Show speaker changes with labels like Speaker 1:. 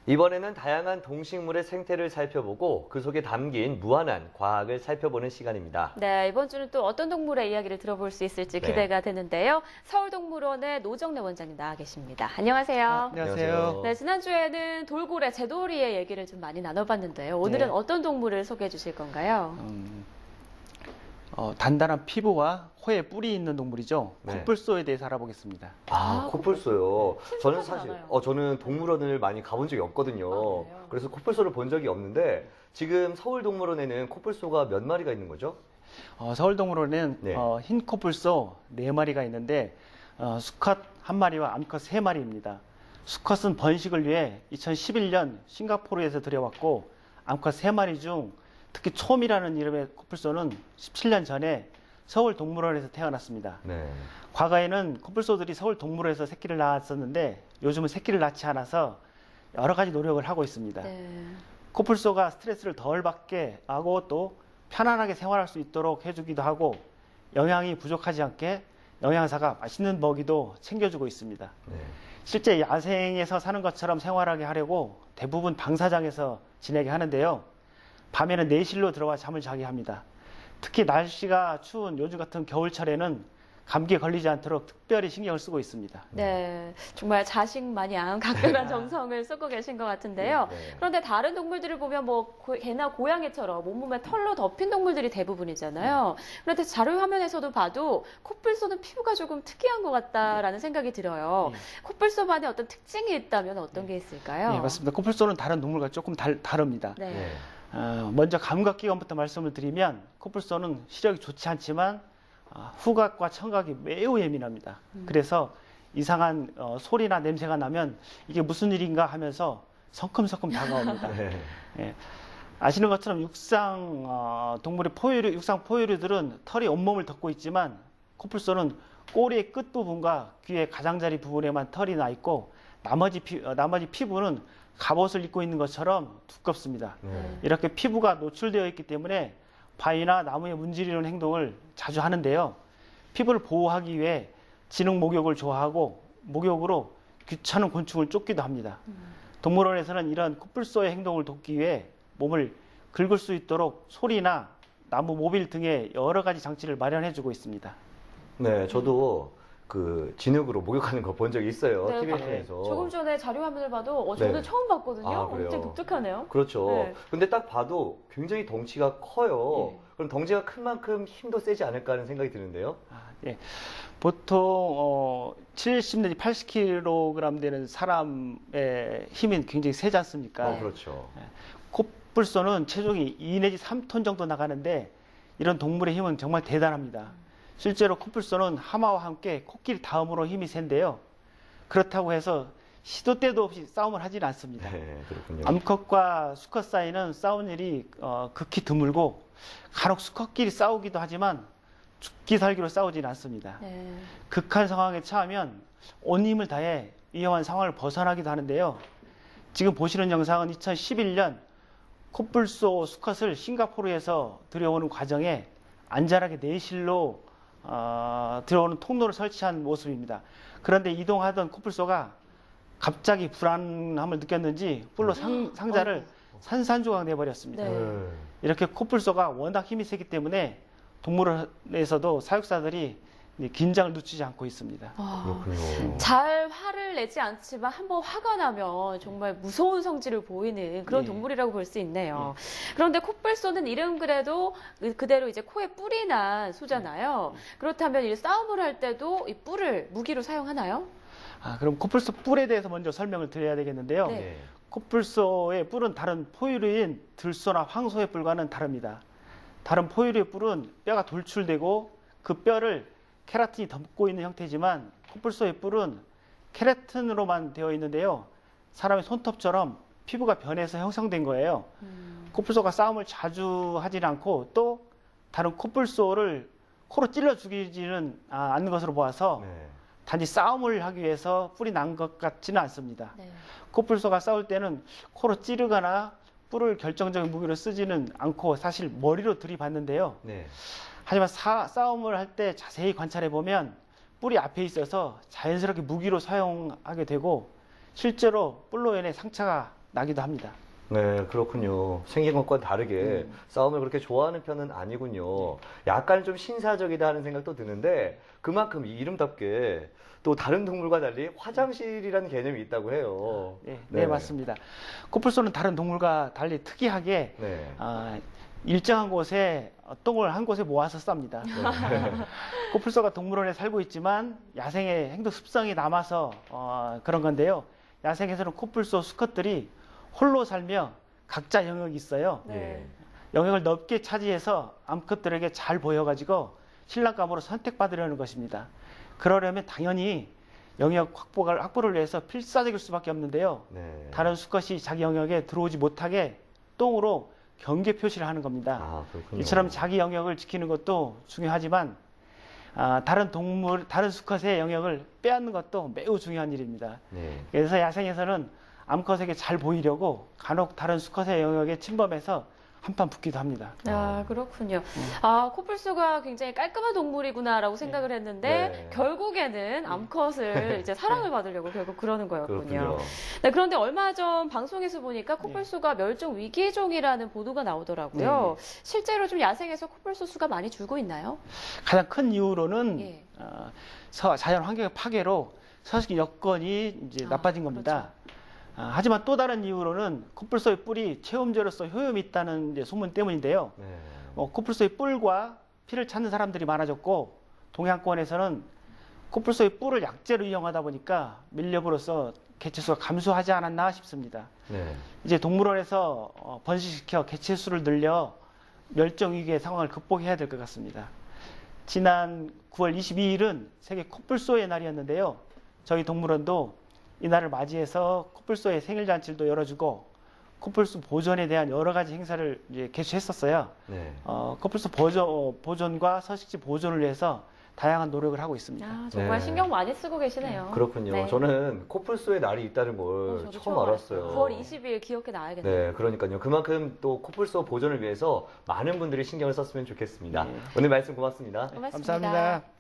Speaker 1: 이번에는 다양한 동식물의 생태를 살펴보고 그 속에 담긴 무한한 과학을 살펴보는 시간입니다.
Speaker 2: 네, 이번 주는 또 어떤 동물의 이야기를 들어볼 수 있을지 기대가 되는데요. 서울동물원의 노정래 원장님 나와 계십니다. 안녕하세요.
Speaker 3: 안녕하세요.
Speaker 2: 네, 지난주에는 돌고래, 재돌이의 얘기를 좀 많이 나눠봤는데요. 오늘은 어떤 동물을 소개해 주실 건가요?
Speaker 3: 단단한 피부와 코에 뿔이 있는 동물이죠.
Speaker 1: 네.
Speaker 3: 코뿔소에 대해서 알아보겠습니다.
Speaker 1: 코뿔소요. 저는 사실
Speaker 2: 않아요.
Speaker 1: 저는 동물원을 많이 가본 적이 없거든요.
Speaker 2: 그래요?
Speaker 1: 그래서 코뿔소를 본 적이 없는데 지금 서울동물원에는 코뿔소가 몇 마리가 있는 거죠?
Speaker 3: 서울동물원에는
Speaker 1: 네.
Speaker 3: 흰 코뿔소 4마리가 있는데 수컷 1마리와 암컷 3마리입니다. 수컷은 번식을 위해 2011년 싱가포르에서 들여왔고 암컷 3마리 중 특히 촘이라는 이름의 코뿔소는 17년 전에 서울동물원에서 태어났습니다.
Speaker 1: 네.
Speaker 3: 과거에는 코뿔소들이 서울동물원에서 새끼를 낳았었는데 요즘은 새끼를 낳지 않아서 여러 가지 노력을 하고 있습니다.
Speaker 2: 네.
Speaker 3: 코뿔소가 스트레스를 덜 받게 하고 또 편안하게 생활할 수 있도록 해주기도 하고 영양이 부족하지 않게 영양사가 맛있는 먹이도 챙겨주고 있습니다.
Speaker 1: 네.
Speaker 3: 실제 야생에서 사는 것처럼 생활하게 하려고 대부분 방사장에서 지내게 하는데요. 밤에는 내실로 들어와 잠을 자게 합니다. 특히 날씨가 추운 요즘 같은 겨울철에는 감기에 걸리지 않도록 특별히 신경을 쓰고 있습니다.
Speaker 2: 네, 정말 자식마냥 각별한 정성을 쏟고 계신 것 같은데요.
Speaker 1: 네.
Speaker 2: 그런데 다른 동물들을 보면 개나 고양이처럼 온몸에 털로 덮인 동물들이 대부분이잖아요. 그런데 자료 화면에서도 봐도 코뿔소는 피부가 조금 특이한 것 같다라는 생각이 들어요. 코뿔소만의 어떤 특징이 있다면 어떤 게 있을까요?
Speaker 3: 네, 맞습니다. 코뿔소는 다른 동물과 조금 다릅니다.
Speaker 2: 네.
Speaker 1: 네.
Speaker 3: 먼저 감각기관부터 말씀을 드리면 코뿔소는 시력이 좋지 않지만 후각과 청각이 매우 예민합니다. 그래서 이상한 소리나 냄새가 나면 이게 무슨 일인가 하면서 성큼성큼 다가옵니다.
Speaker 1: 네.
Speaker 3: 예. 아시는 것처럼 육상 동물의 육상 포유류들은 털이 온몸을 덮고 있지만 코뿔소는 꼬리의 끝부분과 귀의 가장자리 부분에만 털이 나 있고 나머지 피부는 갑옷을 입고 있는 것처럼 두껍습니다.
Speaker 1: 네.
Speaker 3: 이렇게 피부가 노출되어 있기 때문에 바위나 나무에 문지르는 행동을 자주 하는데요. 피부를 보호하기 위해 진흙 목욕을 좋아하고 목욕으로 귀찮은 곤충을 쫓기도 합니다. 동물원에서는 이런 코뿔소의 행동을 돕기 위해 몸을 긁을 수 있도록 소리나 나무 모빌 등의 여러 가지 장치를 마련해주고 있습니다.
Speaker 1: 네, 저도 그 진흙으로 목욕하는 거 본 적이 있어요.
Speaker 2: 네,
Speaker 1: TV에서.
Speaker 2: 조금 전에 자료 화면을 봐도 저는
Speaker 1: 네.
Speaker 2: 처음 봤거든요.
Speaker 1: 아, 그래요?
Speaker 2: 굉장히 독특하네요.
Speaker 1: 그렇죠.
Speaker 2: 네.
Speaker 1: 근데 딱 봐도 굉장히 덩치가 커요.
Speaker 2: 예.
Speaker 1: 그럼 덩치가 큰 만큼 힘도 세지 않을까 하는 생각이 드는데요.
Speaker 3: 예. 보통 70 내지 80kg 되는 사람의 힘은 굉장히 세지 않습니까?
Speaker 1: 그렇죠.
Speaker 3: 코뿔소는 체중이 2 내지 3톤 정도 나가는데 이런 동물의 힘은 정말 대단합니다. 실제로 코뿔소는 하마와 함께 코끼리 다음으로 힘이 센데요. 그렇다고 해서 시도 때도 없이 싸움을 하지는 않습니다.
Speaker 1: 네, 그렇군요.
Speaker 3: 암컷과 수컷 사이는 싸운 일이 극히 드물고 간혹 수컷끼리 싸우기도 하지만 죽기 살기로 싸우지는 않습니다.
Speaker 2: 네.
Speaker 3: 극한 상황에 처하면 온 힘을 다해 위험한 상황을 벗어나기도 하는데요. 지금 보시는 영상은 2011년 코뿔소 수컷을 싱가포르에서 들여오는 과정에 안전하게 내실로 들어오는 통로를 설치한 모습입니다. 그런데 이동하던 코뿔소가 갑자기 불안함을 느꼈는지 뿔로 상자를 산산조각 내버렸습니다.
Speaker 2: 네.
Speaker 3: 이렇게 코뿔소가 워낙 힘이 세기 때문에 동물원에서도 사육사들이 긴장을 늦추지 않고 있습니다.
Speaker 1: 그렇군요.
Speaker 2: 잘 화를 내지 않지만 한번 화가 나면 정말 무서운 성질을 보이는 그런
Speaker 3: 예.
Speaker 2: 동물이라고 볼 수 있네요. 그런데 코뿔소는 이름 그래도 그대로 이제 코에 뿔이 난 소잖아요. 그렇다면 이 싸움을 할 때도 이 뿔을 무기로 사용하나요?
Speaker 3: 그럼 코뿔소 뿔에 대해서 먼저 설명을 드려야 되겠는데요.
Speaker 2: 네.
Speaker 1: 네.
Speaker 3: 코뿔소의 뿔은 다른 포유류인 들소나 황소의 뿔과는 다릅니다. 다른 포유류의 뿔은 뼈가 돌출되고 그 뼈를 케라틴이 덮고 있는 형태지만 코뿔소의 뿔은 케라틴으로만 되어 있는데요. 사람의 손톱처럼 피부가 변해서 형성된 거예요. 코뿔소가 싸움을 자주 하지는 않고 또 다른 코뿔소를 코로 찔러 죽이지는 않는 것으로 보아서
Speaker 1: 네.
Speaker 3: 단지 싸움을 하기 위해서 뿔이 난 것 같지는 않습니다.
Speaker 2: 네.
Speaker 3: 코뿔소가 싸울 때는 코로 찌르거나 뿔을 결정적인 무기로 쓰지는 않고 사실 머리로 들이받는데요.
Speaker 1: 네.
Speaker 3: 하지만 싸움을 할 때 자세히 관찰해 보면 뿔이 앞에 있어서 자연스럽게 무기로 사용하게 되고 실제로 뿔로 인해 상처가 나기도 합니다.
Speaker 1: 네, 그렇군요. 생긴 것과 다르게 싸움을 그렇게 좋아하는 편은 아니군요. 약간 좀 신사적이다 하는 생각도 드는데 그만큼 이름답게 또 다른 동물과 달리 화장실이라는 개념이 있다고 해요.
Speaker 3: 네, 네, 맞습니다. 코뿔소는 다른 동물과 달리 특이하게
Speaker 1: 네.
Speaker 3: 일정한 곳에 똥을 한 곳에 모아서 쌉니다. 코뿔소가 동물원에 살고 있지만 야생의 행동 습성이 남아서 그런 건데요. 야생에서는 코뿔소 수컷들이 홀로 살며 각자 영역이 있어요.
Speaker 2: 네.
Speaker 3: 영역을 넓게 차지해서 암컷들에게 잘 보여가지고 신랑감으로 선택받으려는 것입니다. 그러려면 당연히 영역 확보를 위해서 필사적일 수밖에 없는데요.
Speaker 1: 네.
Speaker 3: 다른 수컷이 자기 영역에 들어오지 못하게 똥으로 경계 표시를 하는 겁니다.
Speaker 1: 아, 그렇군요.
Speaker 3: 이처럼 자기 영역을 지키는 것도 중요하지만 다른 수컷의 영역을 빼앗는 것도 매우 중요한 일입니다.
Speaker 1: 네.
Speaker 3: 그래서 야생에서는 암컷에게 잘 보이려고 간혹 다른 수컷의 영역에 침범해서 한판 붙기도 합니다.
Speaker 2: 아, 그렇군요. 코뿔소가 굉장히 깔끔한 동물이구나라고 생각을 했는데
Speaker 1: 네.
Speaker 2: 결국에는 암컷을 이제 사랑을 받으려고 결국 그러는 거였군요.
Speaker 1: 그렇군요.
Speaker 2: 네, 그런데 얼마 전 방송에서 보니까 코뿔소가 멸종 위기종이라는 보도가 나오더라고요. 실제로 좀 야생에서 코뿔소 수가 많이 줄고 있나요?
Speaker 3: 가장 큰 이유로는
Speaker 2: 예.
Speaker 3: 자연 환경의 파괴로 서식 여건이 이제 나빠진 겁니다. 하지만 또 다른 이유로는 코뿔소의 뿔이 체험제로서 효용이 있다는 이제 소문 때문인데요.
Speaker 1: 네.
Speaker 3: 코뿔소의 뿔과 피를 찾는 사람들이 많아졌고 동양권에서는 코뿔소의 뿔을 약재로 이용하다 보니까 밀렵으로서 개체수가 감소하지 않았나 싶습니다.
Speaker 1: 네.
Speaker 3: 이제 동물원에서 번식시켜 개체수를 늘려 멸종 위기의 상황을 극복해야 될 것 같습니다. 지난 9월 22일은 세계 코뿔소의 날이었는데요. 저희 동물원도 이날을 맞이해서 코뿔소의 생일잔치도 열어주고 코뿔소 보존에 대한 여러 가지 행사를 이제 개최했었어요.
Speaker 1: 네.
Speaker 3: 코뿔소 보존과 서식지 보존을 위해서 다양한 노력을 하고 있습니다.
Speaker 2: 정말
Speaker 1: 네.
Speaker 2: 신경 많이 쓰고 계시네요.
Speaker 1: 그렇군요.
Speaker 2: 네.
Speaker 1: 저는 코뿔소의 날이 있다는 걸
Speaker 2: 저도
Speaker 1: 처음 알았어요.
Speaker 2: 9월 20일 기억해 놔야겠네요.
Speaker 1: 네, 그러니까요. 그만큼 또 코뿔소 보존을 위해서 많은 분들이 신경을 썼으면 좋겠습니다.
Speaker 3: 네.
Speaker 1: 오늘 말씀 고맙습니다.
Speaker 2: 고맙습니다.
Speaker 3: 감사합니다.